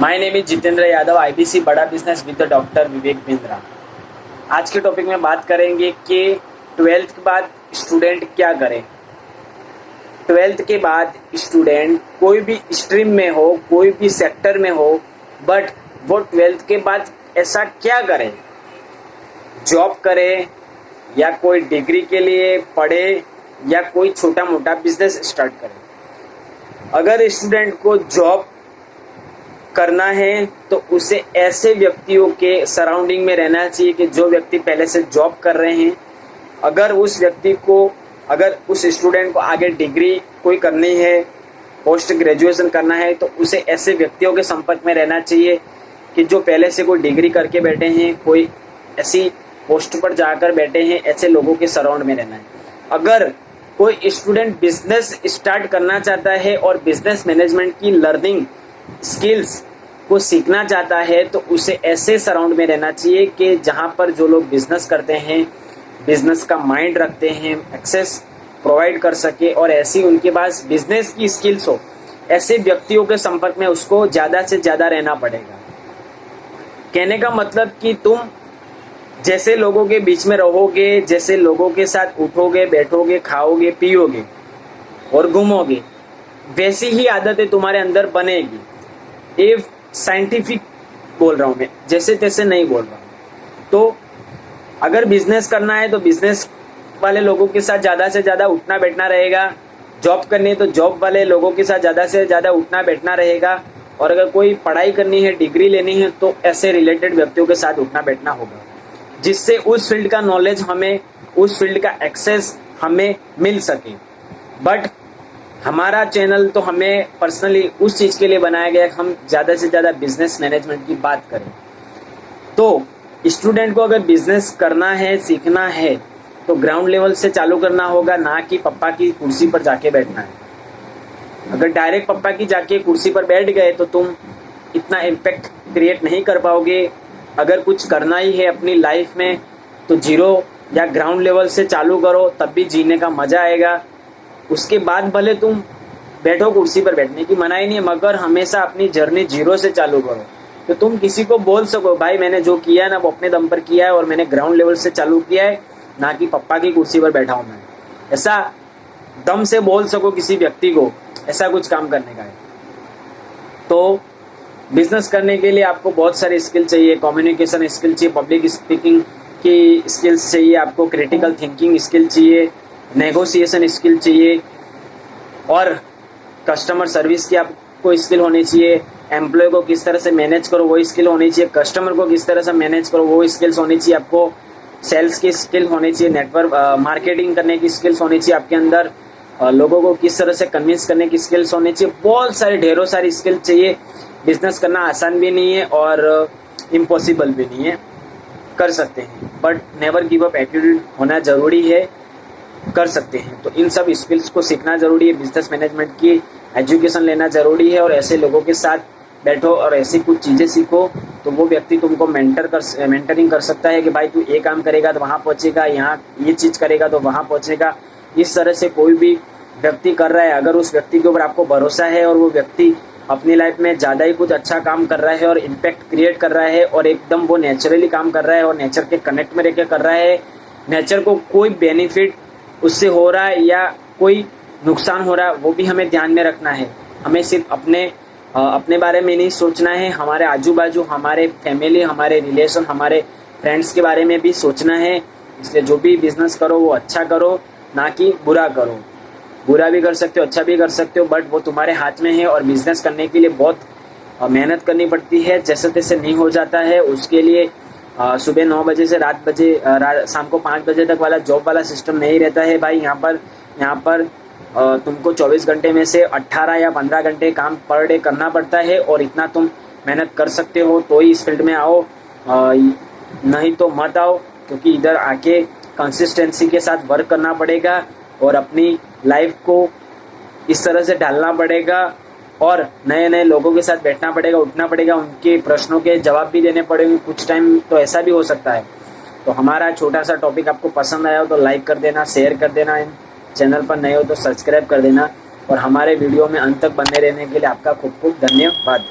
My name is Jitendra Yadav, IBC बड़ा business with doctor Vivek Bindra. आज के टॉपिक में बात करेंगे कि 12th के बाद स्टूडेंट क्या करें। 12th के बाद स्टूडेंट कोई भी स्ट्रीम में हो, कोई भी सेक्टर में हो, बट वो 12th के बाद ऐसा क्या करें, जॉब करे या कोई डिग्री के लिए पढ़े या कोई छोटा मोटा बिजनेस स्टार्ट करे। अगर स्टूडेंट को जॉब करना है तो उसे ऐसे व्यक्तियों के सराउंडिंग में रहना चाहिए कि जो व्यक्ति पहले से जॉब कर रहे हैं। अगर उस स्टूडेंट को आगे डिग्री कोई करनी है, पोस्ट ग्रेजुएशन करना है, तो उसे ऐसे व्यक्तियों के संपर्क में रहना चाहिए कि जो पहले से कोई डिग्री करके बैठे हैं, कोई ऐसी पोस्ट पर जाकर बैठे हैं, ऐसे लोगों के सराउंड में रहना है। अगर कोई स्टूडेंट बिजनेस स्टार्ट करना चाहता है और बिजनेस मैनेजमेंट की लर्निंग स्किल्स को सीखना चाहता है तो उसे ऐसे सराउंड में रहना चाहिए कि जहां पर जो लोग बिजनेस करते हैं, बिजनेस का माइंड रखते हैं, एक्सेस प्रोवाइड कर सके और ऐसी उनके पास बिजनेस की स्किल्स हो, ऐसे व्यक्तियों के संपर्क में उसको ज़्यादा से ज़्यादा रहना पड़ेगा। कहने का मतलब कि तुम जैसे लोगों के बीच में रहोगे, जैसे लोगों के साथ उठोगे, बैठोगे, खाओगे, पियोगे और घूमोगे, वैसी ही आदतें तुम्हारे अंदर बनेगी। ये साइंटिफिक बोल रहा हूँ मैं, जैसे तैसे नहीं बोल रहा हूँ। तो अगर बिजनेस करना है तो बिजनेस वाले लोगों के साथ ज़्यादा से ज़्यादा उठना बैठना रहेगा। जॉब करनी है तो जॉब वाले लोगों के साथ ज़्यादा से ज़्यादा उठना बैठना रहेगा। और अगर कोई पढ़ाई करनी है, डिग्री लेनी है, तो ऐसे रिलेटेड व्यक्तियों के साथ उठना बैठना होगा, जिससे उस फील्ड का नॉलेज हमें, उस फील्ड का एक्सेस हमें मिल सके। बट हमारा चैनल तो हमें पर्सनली उस चीज़ के लिए बनाया गया कि हम ज़्यादा से ज़्यादा बिजनेस मैनेजमेंट की बात करें। तो स्टूडेंट को अगर बिजनेस करना है, सीखना है, तो ग्राउंड लेवल से चालू करना होगा, ना कि पप्पा की कुर्सी पर जाके बैठना है। अगर डायरेक्ट पप्पा की जाके कुर्सी पर बैठ गए तो तुम इतना इम्पैक्ट क्रिएट नहीं कर पाओगे। अगर कुछ करना ही है अपनी लाइफ में तो जीरो या ग्राउंड लेवल से चालू करो, तब भी जीने का मज़ा आएगा। उसके बाद भले तुम बैठो कुर्सी पर, बैठने की मनाही नहीं है, मगर हमेशा अपनी जर्नी जीरो से चालू करो। तो तुम किसी को बोल सको, भाई मैंने जो किया है ना वो अपने दम पर किया है और मैंने ग्राउंड लेवल से चालू किया है, ना कि पप्पा की कुर्सी पर बैठा हूँ मैं। ऐसा दम से बोल सको किसी व्यक्ति को, ऐसा कुछ काम करने का है। तो बिजनेस करने के लिए आपको बहुत सारी स्किल चाहिए। कम्युनिकेशन स्किल चाहिए, पब्लिक स्पीकिंग की स्किल्स चाहिए, आपको क्रिटिकल थिंकिंग स्किल चाहिए, नेगोशिएशन स्किल चाहिए और कस्टमर सर्विस की आपको स्किल होनी चाहिए। एम्प्लॉय को किस तरह से मैनेज करो वो स्किल होनी चाहिए। कस्टमर को किस तरह से मैनेज करो वो स्किल्स होनी चाहिए। आपको सेल्स की स्किल होनी चाहिए, नेटवर्क मार्केटिंग करने की स्किल्स होनी चाहिए आपके अंदर, लोगों को किस तरह से कन्विंस करने की स्किल्स होनी चाहिए। बहुत सारी ढेरों सारी स्किल चाहिए। बिजनेस करना आसान भी नहीं है और इम्पॉसिबल भी नहीं है, कर सकते हैं, but never give up attitude होना ज़रूरी है, कर सकते हैं। तो इन सब स्किल्स को सीखना ज़रूरी है। बिजनेस मैनेजमेंट की एजुकेशन लेना ज़रूरी है और ऐसे लोगों के साथ बैठो और ऐसी कुछ चीज़ें सीखो तो वो व्यक्ति तुमको मेंटरिंग कर सकता है कि भाई तू ये काम करेगा तो वहाँ पहुँचेगा, यहाँ ये चीज़ करेगा तो वहाँ पहुँचेगा। इस तरह से कोई भी व्यक्ति कर रहा है, अगर उस व्यक्ति के ऊपर आपको भरोसा है और वो व्यक्ति अपनी लाइफ में ज़्यादा ही कुछ अच्छा काम कर रहा है और इम्पैक्ट क्रिएट कर रहा है और एकदम वो नेचुरली काम कर रहा है और नेचर के कनेक्ट में रह के कर रहा है, नेचर को कोई बेनिफिट उससे हो रहा है या कोई नुकसान हो रहा है, वो भी हमें ध्यान में रखना है। हमें सिर्फ अपने बारे में नहीं सोचना है, हमारे आजू बाजू, हमारे फैमिली, हमारे रिलेशन, हमारे फ्रेंड्स के बारे में भी सोचना है। इसलिए जो भी बिजनेस करो वो अच्छा करो, ना कि बुरा करो। बुरा भी कर सकते हो, अच्छा भी कर सकते हो, बट वो तुम्हारे हाथ में है। और बिजनेस करने के लिए बहुत मेहनत करनी पड़ती है, जैसे तैसे नहीं हो जाता है। उसके लिए सुबह 9 बजे से शाम को 5 बजे तक वाला जॉब वाला सिस्टम नहीं रहता है भाई। यहाँ पर तुमको 24 घंटे में से 18 या 15 घंटे काम पर डे करना पड़ता है और इतना तुम मेहनत कर सकते हो तो ही इस फील्ड में आओ, नहीं तो मत आओ, क्योंकि इधर आके कंसिस्टेंसी के साथ वर्क करना पड़ेगा और अपनी लाइफ को इस तरह से ढालना पड़ेगा और नए नए लोगों के साथ बैठना पड़ेगा, उठना पड़ेगा, उनके प्रश्नों के जवाब भी देने पड़ेंगे। कुछ टाइम तो ऐसा भी हो सकता है। तो हमारा छोटा सा टॉपिक आपको पसंद आया हो तो लाइक कर देना, शेयर कर देना, चैनल पर नए हो तो सब्सक्राइब कर देना और हमारे वीडियो में अंत तक बने रहने के लिए आपका खूब खूब धन्यवाद।